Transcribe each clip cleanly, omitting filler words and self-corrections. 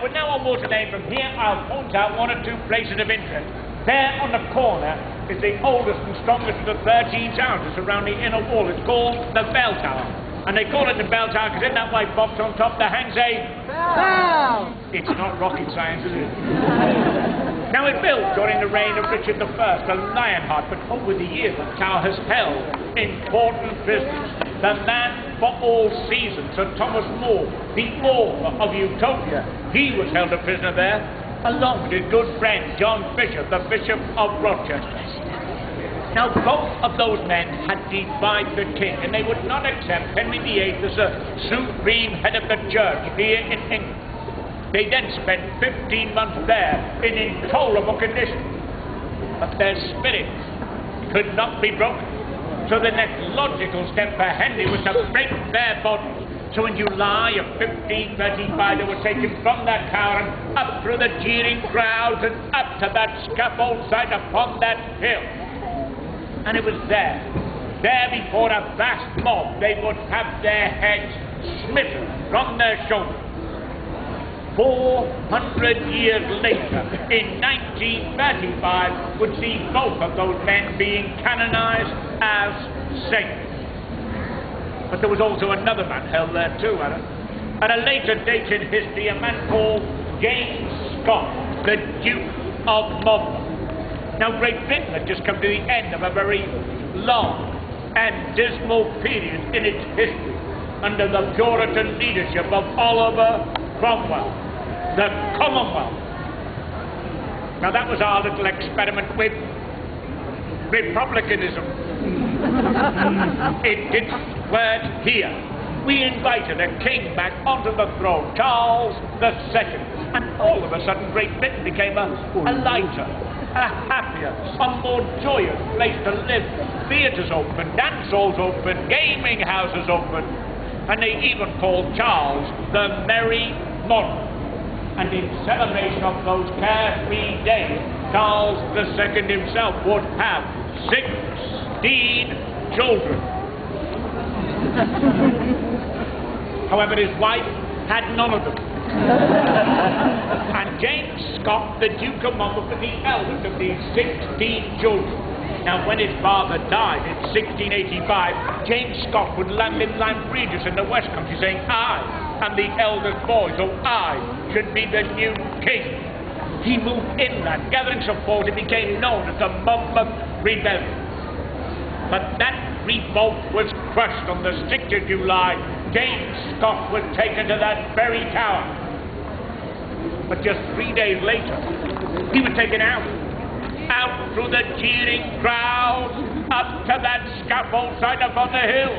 but now on Water Lane from here, I'll point out one or two places of interest. There on the corner is the oldest and strongest of the 13 towers around the inner wall. It's called the Bell Tower. And they call it the Bell Tower because in that white box on top there hangs a bell. It's not rocket science, is it? Now it built during the reign of Richard I, the Lionheart, but over the years the tower has held important business. The man for all seasons, Sir Thomas More, the author of Utopia, he was held a prisoner there, along with his good friend John Fisher, the Bishop of Rochester. Now, both of those men had defied the king, and they would not accept Henry VIII as the supreme head of the church here in England. They then spent 15 months there in intolerable conditions. But their spirit could not be broken. So the next logical step for Henry was to break their bodies. So in July of 1535, they were taken from that tower and up through the jeering crowds and up to that scaffold site upon that hill. And it was there before a vast mob, they would have their heads smitten from their shoulders. 400 years later, in 1935, would see both of those men being canonized as saints. But there was also another man held there too, Adam. At a later date in history, a man called James Scott, the Duke of Monmouth. Now, Great Britain had just come to the end of a very long and dismal period in its history under the Puritan leadership of Oliver Cromwell, the Commonwealth. Now, that was our little experiment with republicanism. It didn't work here. We invited a king back onto the throne, Charles II, and all of a sudden Great Britain became a lighter, a happier, a more joyous place to live. Theatres open, dance halls open, gaming houses open, and they even called Charles the Merry Monarch. And in celebration of those carefree days, Charles II himself would have 16 children. However, his wife had none of them. And James Scott, the Duke of Monmouth, was the eldest of these 16 children. Now, when his father died in 1685, James Scott would land in Lyme Regis in the West Country saying, I am the eldest boy, so I should be the new king. He moved inland, gathering support. It became known as the Monmouth Rebellion. But that revolt was crushed on the 6th of July. James Scott was taken to that very tower. But just 3 days later, he was taken out through the jeering crowd, up to that scaffold site up on the hill.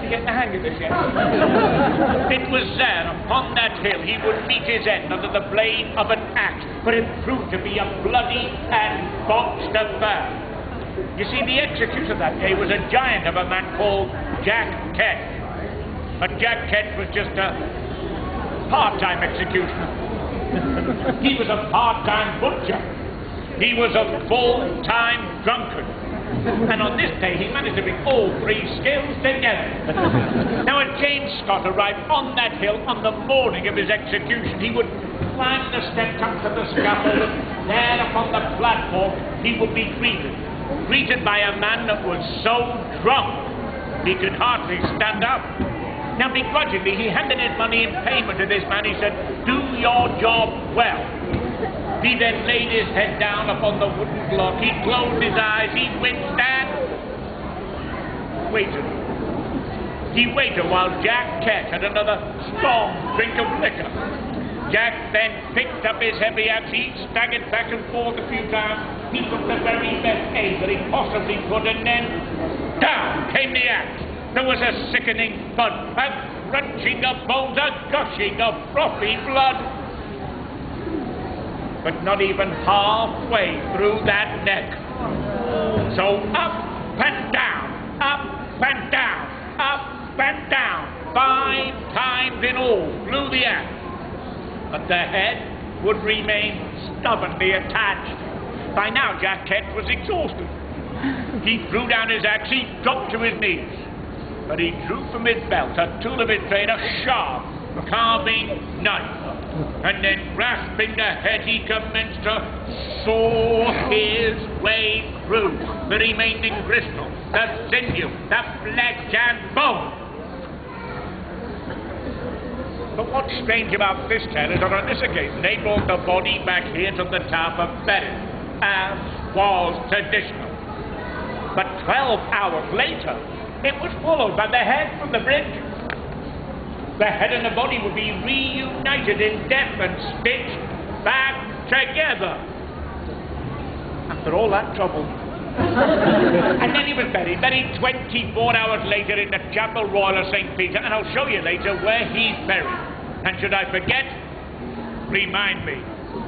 You get the hang of this yet? It was there, upon that hill, he would meet his end under the blade of an axe, but it proved to be a bloody and botched affair. You see, the executioner that day was a giant of a man called Jack Ketch. But Jack Ketch was just a part-time executioner. He was a part-time butcher. He was a full-time drunkard. And on this day, he managed to bring all three skills together. Now, when James Scott arrived on that hill on the morning of his execution, he would climb the steps up to the scaffold, and there upon the platform, he would be greeted by a man that was so drunk he could hardly stand up. Now, begrudgingly, he handed his money in payment to this man. He said, "Do your job well." He then laid his head down upon the wooden block. He closed his eyes. He winced and waited. He waited while Jack Ketch had another strong drink of liquor. Jack then picked up his heavy axe. He staggered back and forth a few times. He took the very best aim that he possibly could, and then down came the axe. There was a sickening thud, a crunching of bones, a gushing of frothy blood. But not even halfway through that neck. So up and down, up and down, up and down. 5 times in all flew the axe. But the head would remain stubbornly attached. By now, Jack Ketch was exhausted. He threw down his axe. He dropped to his knees. But he drew from his belt a tool of his trade, a sharp, carving knife, and then grasping the head he commenced to saw his way through the remaining gristle, the sinew, the flesh and bone. But what's strange about this tale is that on this occasion they brought the body back here to the tower for burial, as was traditional. But 12 hours later, it was followed by the head from the bridge. The head and the body would be reunited in death and stitched back together. After all that trouble. And then he was buried 24 hours later in the Chapel Royal of St. Peter, and I'll show you later where he's buried. And should I forget, remind me,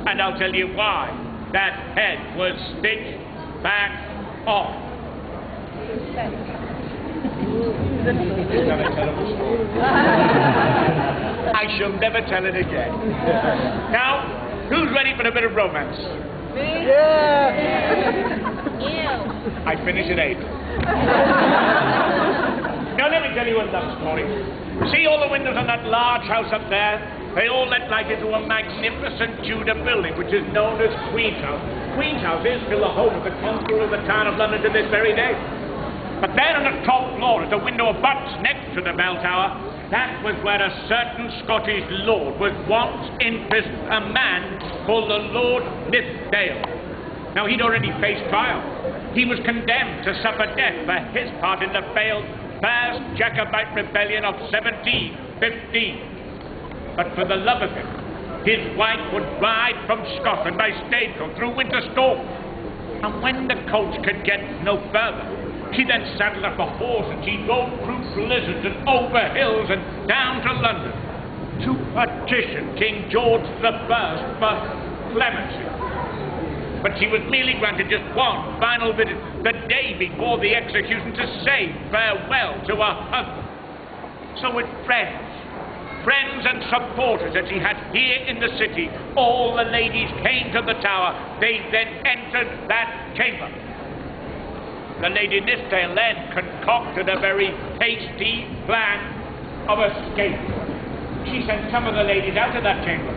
and I'll tell you why that head was stitched back on. Isn't that a terrible story? I shall never tell it again. Now, who's ready for a bit of romance? Me? Yeah! I finish at 8. Now let me tell you a love story. See all the windows on that large house up there? They all let light into a magnificent Tudor building which is known as Queen's House. Queen's House is still the home of the conqueror of the town of London to this very day. But there on the top floor, as the window abuts next to the bell tower, that was where a certain Scottish lord was once imprisoned, a man called the Lord Nithsdale. Now, he'd already faced trial. He was condemned to suffer death for his part in the failed First Jacobite Rebellion of 1715. But for the love of him, his wife would ride from Scotland by stagecoach through winter storms. And when the coach could get no further, she then saddled up a horse and she rode through blizzards and over hills and down to London to petition King George I for clemency. But she was merely granted just one final visit the day before the execution to say farewell to her husband. So with friends and supporters that she had here in the city, all the ladies came to the tower. They then entered that chamber. The Lady Nithsdale then concocted a very hasty plan of escape. She sent some of the ladies out of that chamber.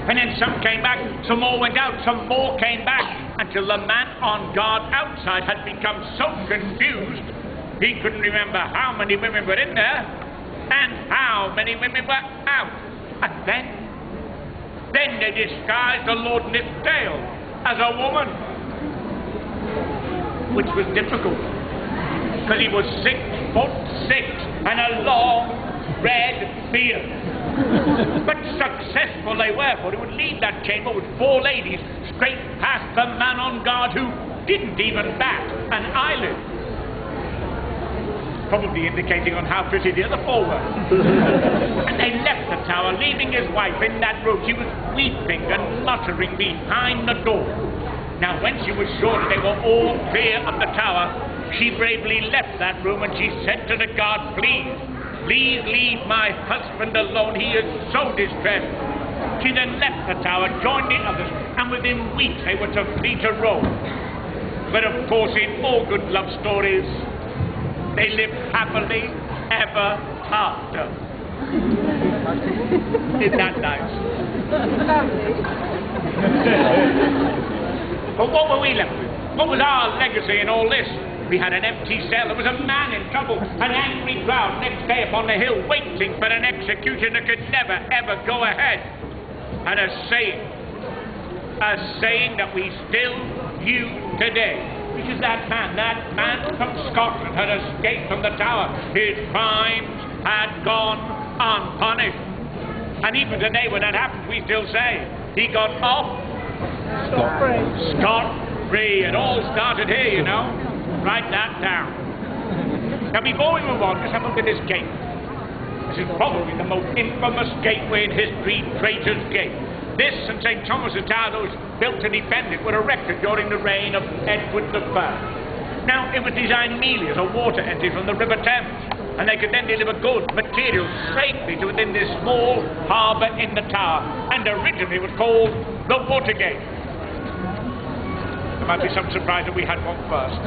And then some came back, some more went out, some more came back, until the man on guard outside had become so confused, he couldn't remember how many women were in there, and how many women were out. And then they disguised the Lord Nithsdale as a woman, which was difficult, because he was 6'6" and a long red beard. But successful they were, for he would leave that chamber with 4 ladies straight past the man on guard who didn't even bat an eyelid, probably indicating on how pretty the other 4 were. And they left the tower, leaving his wife in that room. She was weeping and muttering behind the door. Now, when she was sure that they were all clear of the tower, she bravely left that room and she said to the guard, "Please leave my husband alone. He is so distressed." She then left the tower, joined the others, and within weeks they were to flee to Rome. But of course, in all good love stories, they lived happily ever after. Isn't that nice? But what were we left with? What was our legacy in all this? We had an empty cell. There was a man in trouble, an angry crowd next day upon the hill, waiting for an execution that could never, ever go ahead. And a saying that we still use today. Because that man from Scotland had escaped from the tower. His crimes had gone unpunished. And even today when that happens, we still say, he got off scot-free. It all started here, you know. Write that down. Now, before we move on, just have a look at this gate. This is probably the most infamous gateway in history, Traitor's Gate. This and St. Thomas's Tower, those built to defend it, were erected during the reign of Edward I. Now, it was designed merely as a water entry from the River Thames, and they could then deliver goods, materials, safely to within this small harbour in the tower, and originally it was called the Watergate. There might be some surprise that we had one first.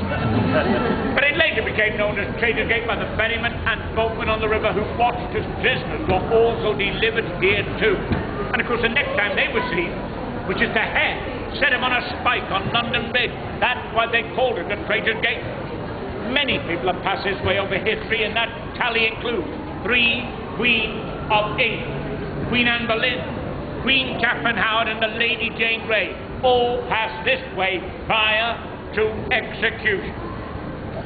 But it later became known as Traitor's Gate by the ferrymen and boatmen on the river who watched as prisoners were also delivered here too. And of course the next time they were seen, which is the head, set him on a spike on London Bridge. That's why they called it the Traitor's Gate. Many people have passed this way over history, and that tally includes 3 Queens of England, Queen Anne Boleyn, Queen Catherine Howard and the Lady Jane Grey, all passed this way prior to execution.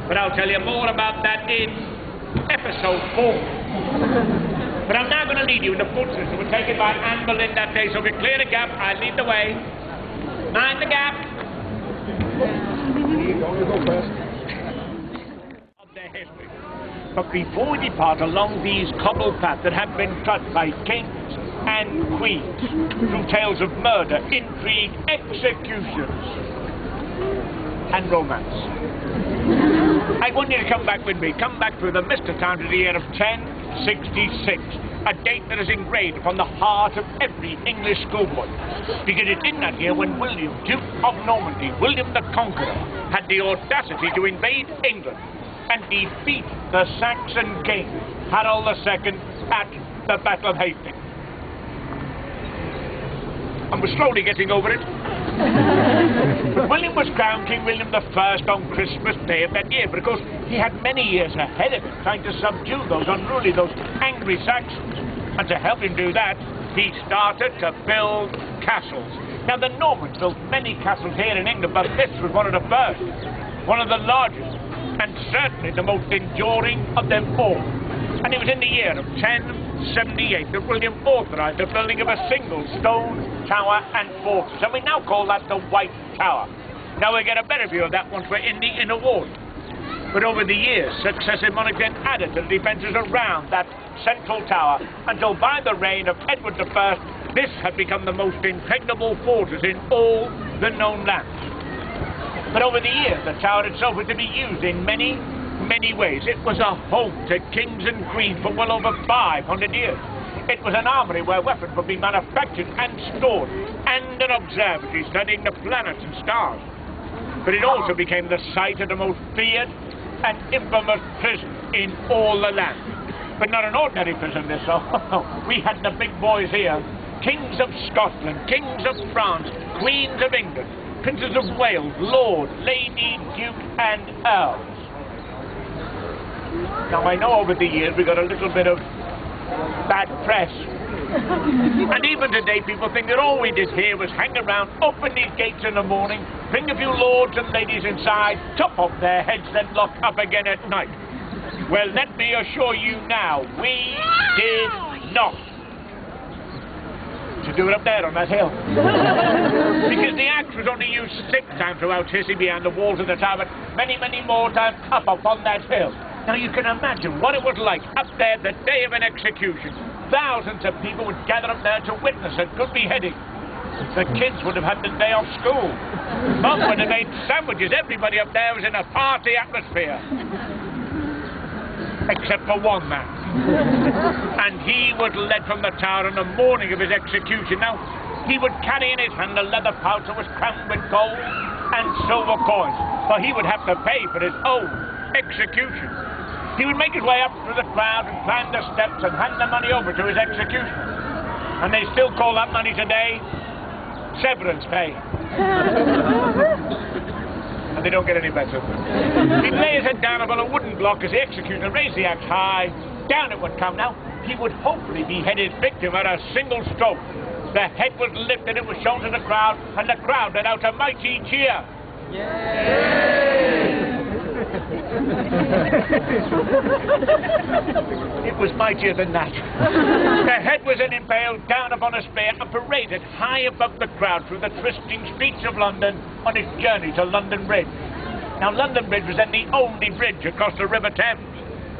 But I'll tell you more about that in episode 4. But I'm now going to lead you in the footsteps that were taken by Anne Boleyn that day, so if you clear the gap, I'll lead the way. Mind the gap. Of their history. But before we depart along these cobbled paths that have been trod by kings and queens, through tales of murder, intrigue, executions, and romance, I want you to come back with me. Come back through the Mr. Town to the year of 1066, a date that is engraved upon the heart of every English schoolboy, because it's in that year when William, Duke of Normandy, William the Conqueror, had the audacity to invade England and defeat the Saxon king, Harold II, at the Battle of Hastings. And we're slowly getting over it. But William was crowned King William I on Christmas Day of that year, but of course he had many years ahead of him trying to subdue those unruly, those angry Saxons. And to help him do that, he started to build castles. Now the Normans built many castles here in England, but this was one of the first, one of the largest, and certainly the most enduring of them all. And it was in the year of 1078 that William authorized the building of a single stone tower and fortress, and we now call that the White Tower. Now we'll get a better view of that once we're in the inner wall. But over the years, successive monarchs then added to the defences around that central tower, until by the reign of Edward I, this had become the most impregnable fortress in all the known lands. But over the years, the tower itself was to be used in many ways. It was a home to kings and queens for well over 500 years. It was an armory where weapons would be manufactured and stored, and an observatory studying the planets and stars. But it also became the site of the most feared and infamous prison in all the land. But not an ordinary prison, this, so we had the big boys here. Kings of Scotland, kings of France, queens of England, princes of Wales, lord, lady, duke, and earls. Now, I know over the years we got a little bit of bad press. And even today people think that all we did here was hang around, open these gates in the morning, bring a few lords and ladies inside, chop off their heads, then lock up again at night. Well, let me assure you now, we did not. To do it up there on that hill. Because the axe was only used 6 times throughout history behind the walls of the tower, but many more times up upon that hill. Now you can imagine what it was like up there the day of an execution. Thousands of people would gather up there to witness a good beheading. The kids would have had the day off school. Mum would have made sandwiches. Everybody up there was in a party atmosphere. Except for one man. And he was led from the tower on the morning of his execution. Now, he would carry in his hand a leather pouch that was crammed with gold and silver coins, for he would have to pay for his own execution. He would make his way up through the crowd and climb the steps and hand the money over to his executioner. And they still call that money today severance pay. And they don't get any better. He'd lay his head down upon a wooden block as the executioner raised the axe high. Down it would come. Now, he would hopefully behead his victim at a single stroke. The head was lifted, it was shown to the crowd, and the crowd let out a mighty cheer. Yay! It was mightier than that. The head was then impaled down upon a spear and paraded high above the crowd through the twisting streets of London on its journey to London Bridge. Now, London Bridge was then the only bridge across the River Thames,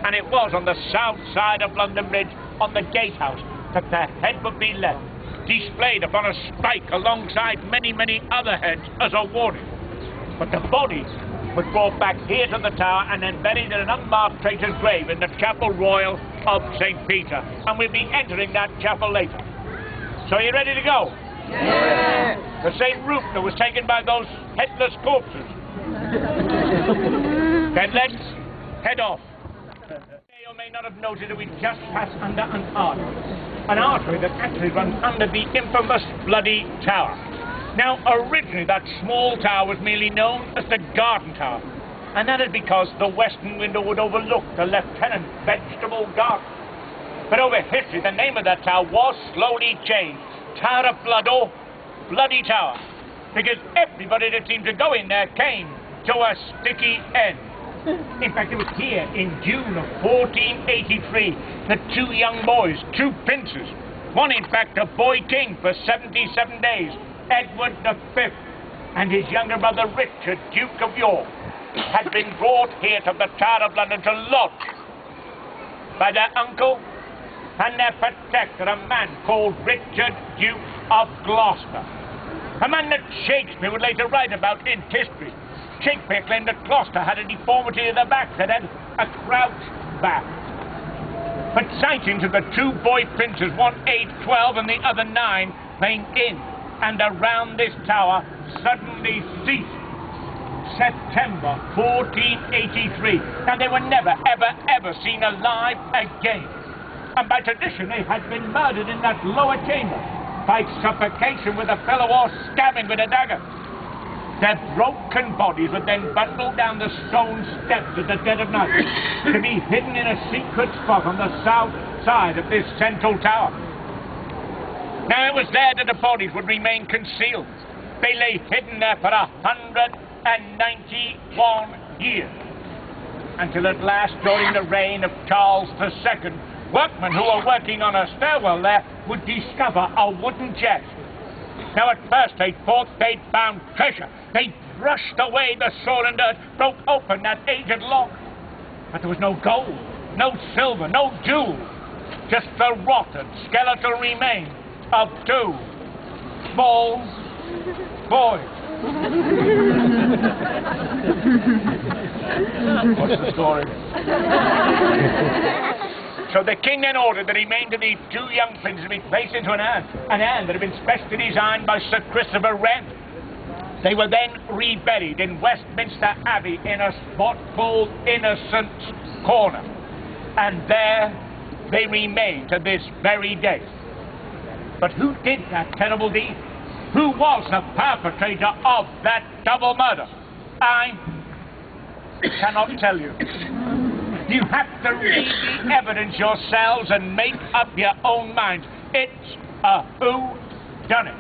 and it was on the south side of London Bridge, on the gatehouse, that the head would be left, displayed upon a spike alongside many other heads as a warning. But the body was brought back here to the tower and then buried in an unmarked traitor's grave in the Chapel Royal of St. Peter. And we'll be entering that chapel later. So are you ready to go? Yeah! The same route that was taken by those headless corpses. Then let's head off. You may or may not have noted that we just passed under an artery that actually runs under the infamous Bloody Tower. Now, originally that small tower was merely known as the Garden Tower, and that is because the western window would overlook the Lieutenant Vegetable Garden. But over history, the name of that tower was slowly changed. Tower of Blood, or Bloody Tower, because everybody that seemed to go in there came to a sticky end. In fact, it was here in June of 1483 that two young boys, two princes, one in fact a boy king for 77 days, Edward V, and his younger brother Richard, Duke of York, had been brought here to the Tower of London to lodge by their uncle and their protector, a man called Richard, Duke of Gloucester. A man that Shakespeare would later write about in history. Shakespeare claimed that Gloucester had a deformity of the back, that had a crouched back. But sightings of the two boy princes, one aged 12 and the other 9, playing in and around this tower, suddenly ceased. September 1483. Now, they were never, ever seen alive again. And by tradition, they had been murdered in that lower chamber by suffocation with a fellow or stabbing with a dagger. Their broken bodies were then bundled down the stone steps at the dead of night to be hidden in a secret spot on the south side of this central tower. Now, it was there that the bodies would remain concealed. They lay hidden there for 191 years, until at last, during the reign of Charles II, workmen who were working on a stairwell there would discover a wooden chest. Now, at first they'd thought they'd found treasure. They brushed away the soil and dirt, broke open that aged lock. But there was no gold, no silver, no jewels, just the rotted skeletal remains of two small boys. What's the story? So the king then ordered the remains of these two young princes to be placed into an urn that had been specially designed by Sir Christopher Wren. They were then reburied in Westminster Abbey in a spot called Innocents' Corner. And there they remain to this very day. But who did that terrible deed? Who was the perpetrator of that double murder? I cannot tell you. You have to read the evidence yourselves and make up your own minds. It's a whodunit.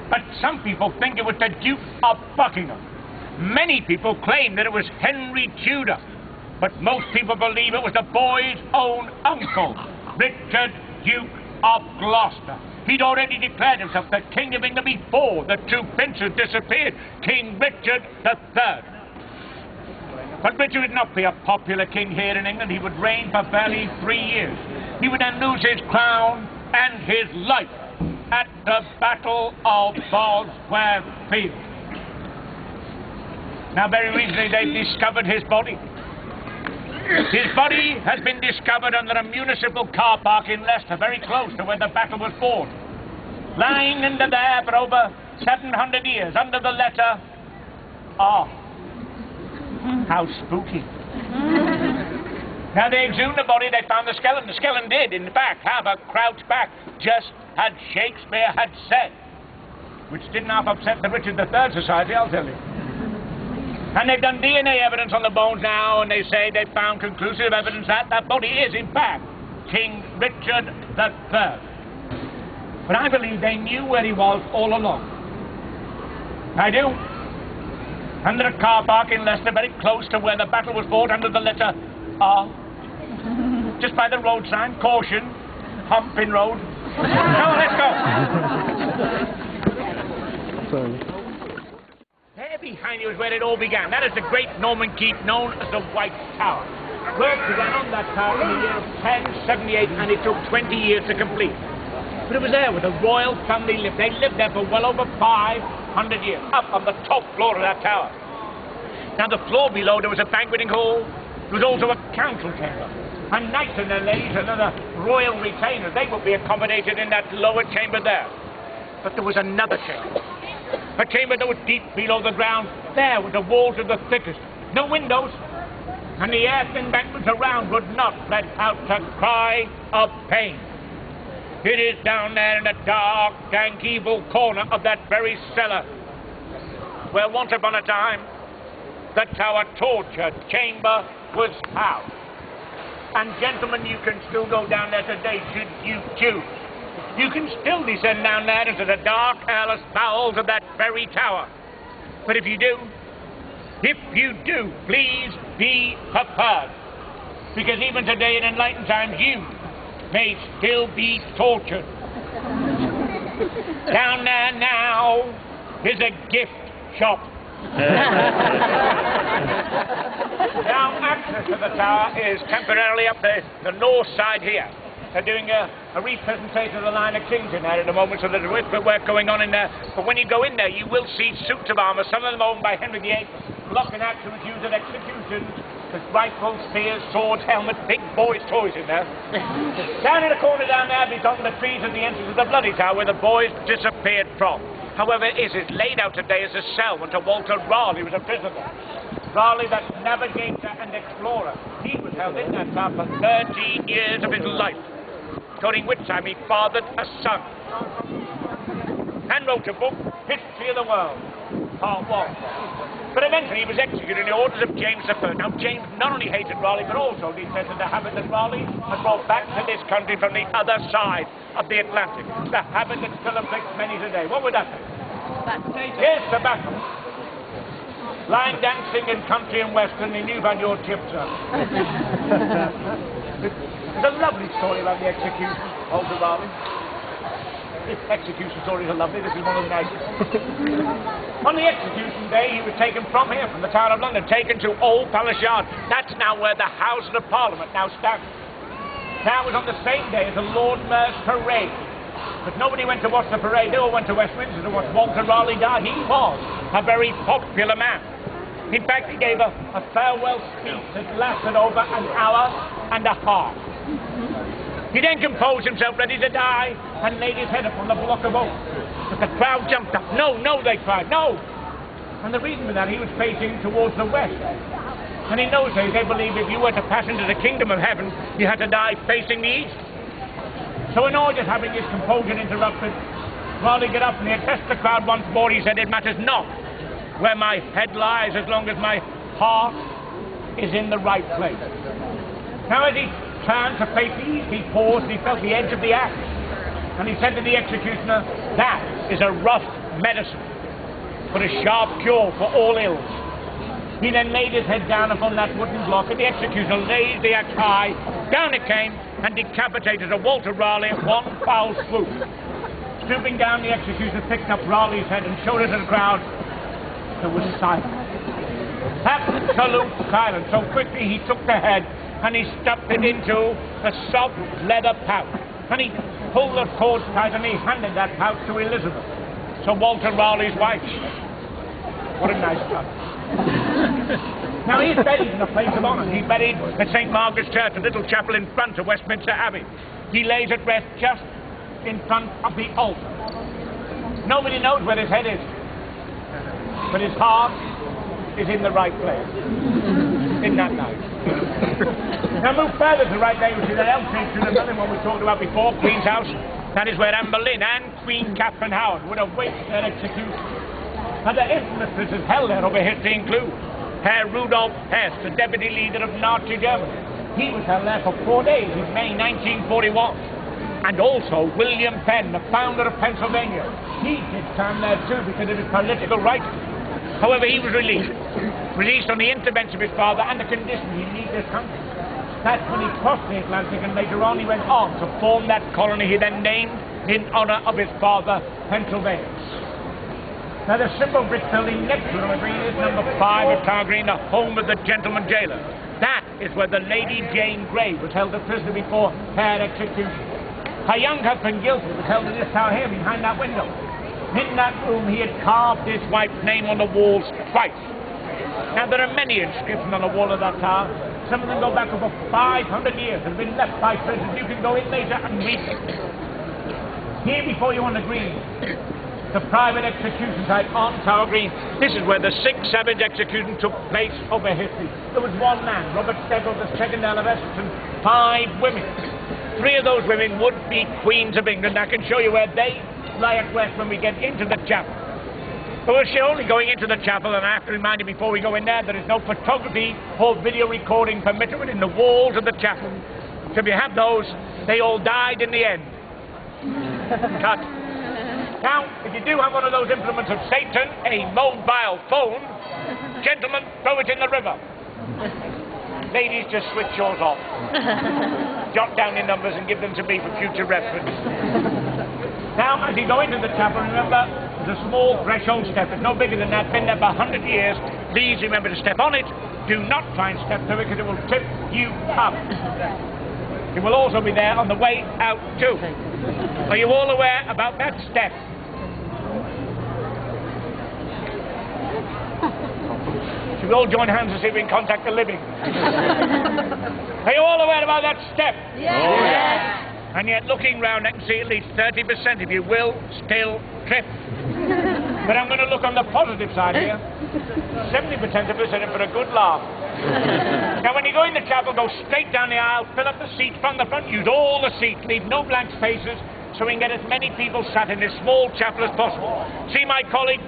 But some people think it was the Duke of Buckingham. Many people claim that it was Henry Tudor. But most people believe it was the boy's own uncle, Richard, Duke of Gloucester. He'd already declared himself the King of England before the two princes disappeared, King Richard III. But Richard would not be a popular king here in England. He would reign for barely 3 years. He would then lose his crown and his life at the Battle of Bosworth Field. Now, very recently, they've discovered his body. His body has been discovered under a municipal car park in Leicester, very close to where the battle was fought. Lying under there for over 700 years, under the letter R. How spooky. Now, they exhumed the body, they found the skeleton. The skeleton did, in fact, have a crouched back, just as Shakespeare had said, which didn't half upset the Richard III Society, I'll tell you. And they've done DNA evidence on the bones now, and they say they've found conclusive evidence that that body is, in fact, King Richard III. But I believe they knew where he was all along. I do. Under a car park in Leicester, very close to where the battle was fought, under the letter R. Just by the road sign, caution, Humping Road. Come on, let's go. Sorry. There behind you is where it all began. That is the great Norman keep known as the White Tower. Work began on that tower in the year of 1078, and it took 20 years to complete. But it was there where the royal family lived. They lived there for well over 500 years, up on the top floor of that tower. Now, the floor below, there was a banqueting hall. There was also a council chamber. And knights and their ladies and other royal retainers, they would be accommodated in that lower chamber there. But there was another chamber. A chamber that was deep below the ground. There were the walls of the thickest. No windows. And the earth embankments around would not let out a cry of pain. It is down there in the dark, dank, evil corner of that very cellar where once upon a time the Tower torture chamber was housed. And gentlemen, you can still go down there today should you choose. You can still descend down there into the dark, airless bowels of that very tower. But if you do, please be prepared. Because even today in enlightened times, you may still be tortured. Down there now is a gift shop. Now, access to the tower is temporarily up the north side here. They're doing a representation of the Line of Kings in there at the moment, so there's work going on in there. But when you go in there, you will see suits of armour, some of them owned by Henry VIII, block and axes used at executions. There's rifles, spears, swords, helmets, big boys' toys in there. Down in the corner down there, between the trees at the entrance of the Bloody Tower, where the boys disappeared from. However, it is laid out today as a cell until Walter Raleigh was a prisoner. Raleigh, that navigator and explorer, he was held in that tower for 13 years of his life, during which time he fathered a son and wrote a book, History of the World, Part 1. But eventually he was executed in the orders of James I. Now, James not only hated Raleigh, but also detested the habit that Raleigh had brought back to this country from the other side of the Atlantic. The habit that still afflicts many today. What would that be? Yes, tobacco. Line dancing in country and western, and you've had your tips up. There's a lovely story about the execution of Walter Raleigh. If execution stories are lovely, this is one of the nicest. On the execution day, he was taken from here, from the Tower of London, taken to Old Palace Yard. That's now where the Houses of Parliament now stands. That was on the same day as the Lord Mayor's parade. But nobody went to watch the parade. They all went to Westminster to watch Walter Raleigh die. He was a very popular man. In fact, he gave a farewell speech that lasted over an hour and a half. He then composed himself, ready to die, and laid his head upon the block of oak. But the crowd jumped up. No, no, they cried, no! And the reason for that, he was facing towards the west. And in those days, they believed if you were to pass into the kingdom of heaven, you had to die facing the east. So in order of having his composure interrupted, Raleigh got up and he addressed the crowd once more. He said, "It matters not where my head lies as long as my heart is in the right place." Now as he turned to face the east, he paused and he felt the edge of the axe. And he said to the executioner, "That is a rough medicine, but a sharp cure for all ills." He then laid his head down upon that wooden block, and the executioner laid the axe high. Down it came, and decapitated a Walter Raleigh at one foul swoop. Stooping down, the executioner picked up Raleigh's head and showed it to the crowd. There was silence. Absolute silence. So quickly he took the head, and he stuffed it into a soft leather pouch. And he pulled the cord tight, and he handed that pouch to Elizabeth, Sir Walter Raleigh's wife. What a nice touch. Now he's buried in a place of honour. He's buried at St. Margaret's Church, a little chapel in front of Westminster Abbey. He lays at rest just in front of the altar. Nobody knows where his head is, but his heart is in the right place. Isn't that nice? Now move further to the right there, you see that elm tree through the building one we talked about before, Queen's House. That is where Anne Boleyn and Queen Catherine Howard would await their execution. And the infamous prisoners held there over history include Herr Rudolf Hess, the deputy leader of Nazi Germany. He was held there for 4 days in May 1941. And also William Penn, the founder of Pennsylvania. He did time there too because of his political rights. However, he was released on the intervention of his father and the condition he leave this country. That's when he crossed the Atlantic, and later on he went on to form that colony he then named in honor of his father, Pennsylvania. Now the simple brick building next to the green is number 5 of Tower Green, the home of the gentleman jailer. That is where the Lady Jane Grey was held a prisoner before her execution. Her young husband Guilford was held in this tower here behind that window. In that room he had carved his wife's name on the walls twice. Now there are many inscriptions on the wall of that tower. Some of them go back over 500 years and have been left by prisoners. You can go in later and read them. Here before you on the green the private execution site on Tower Green. This is where the 6 savage executions took place over history. There was one man, Robert Steggall, the second Earl of Essex, and 5 women. 3 of those women would be Queens of England. I can show you where they lie at rest when we get into the chapel. But we're only going into the chapel, and I have to remind you before we go in there is no photography or video recording permitted within the walls of the chapel. So if you have those, they all died in the end. Cut. Now, if you do have one of those implements of Satan, a mobile phone, gentlemen, throw it in the river. Ladies, just switch yours off. Jot down your numbers and give them to me for future reference. Now, as you go into the chapel, remember, there's a small threshold step. It's no bigger than that. Been there for 100 years. Please remember to step on it. Do not try and step through it because it will trip you up. It will also be there on the way out too. Are you all aware about that step? Should we all join hands and see if we can contact the living? Are you all aware about that step? Yeah. Oh, yeah. And yet, looking round, I can see at least 30% of you will still trip. But I'm going to look on the positive side here. 70% of us are in for a good laugh. Now, when you go in the chapel, go straight down the aisle, fill up the seats from the front, use all the seats, leave no blank spaces, so we can get as many people sat in this small chapel as possible. See my colleague,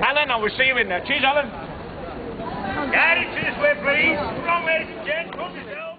Alan, I will see you in there. Cheers, Alan. Get it this way, please. Wrong way, Jen. Put yourself.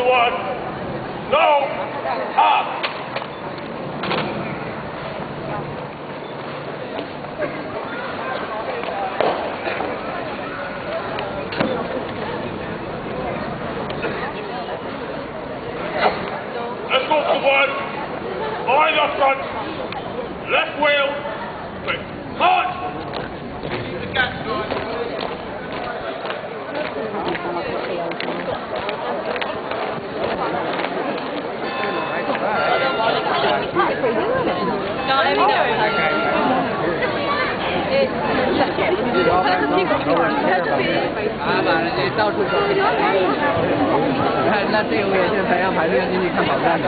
forward. Go. Up. Let's go forward. Line up front. Left wheel. March.把人家到处走。你看，那这个我也是培养排队让进去看跑站的。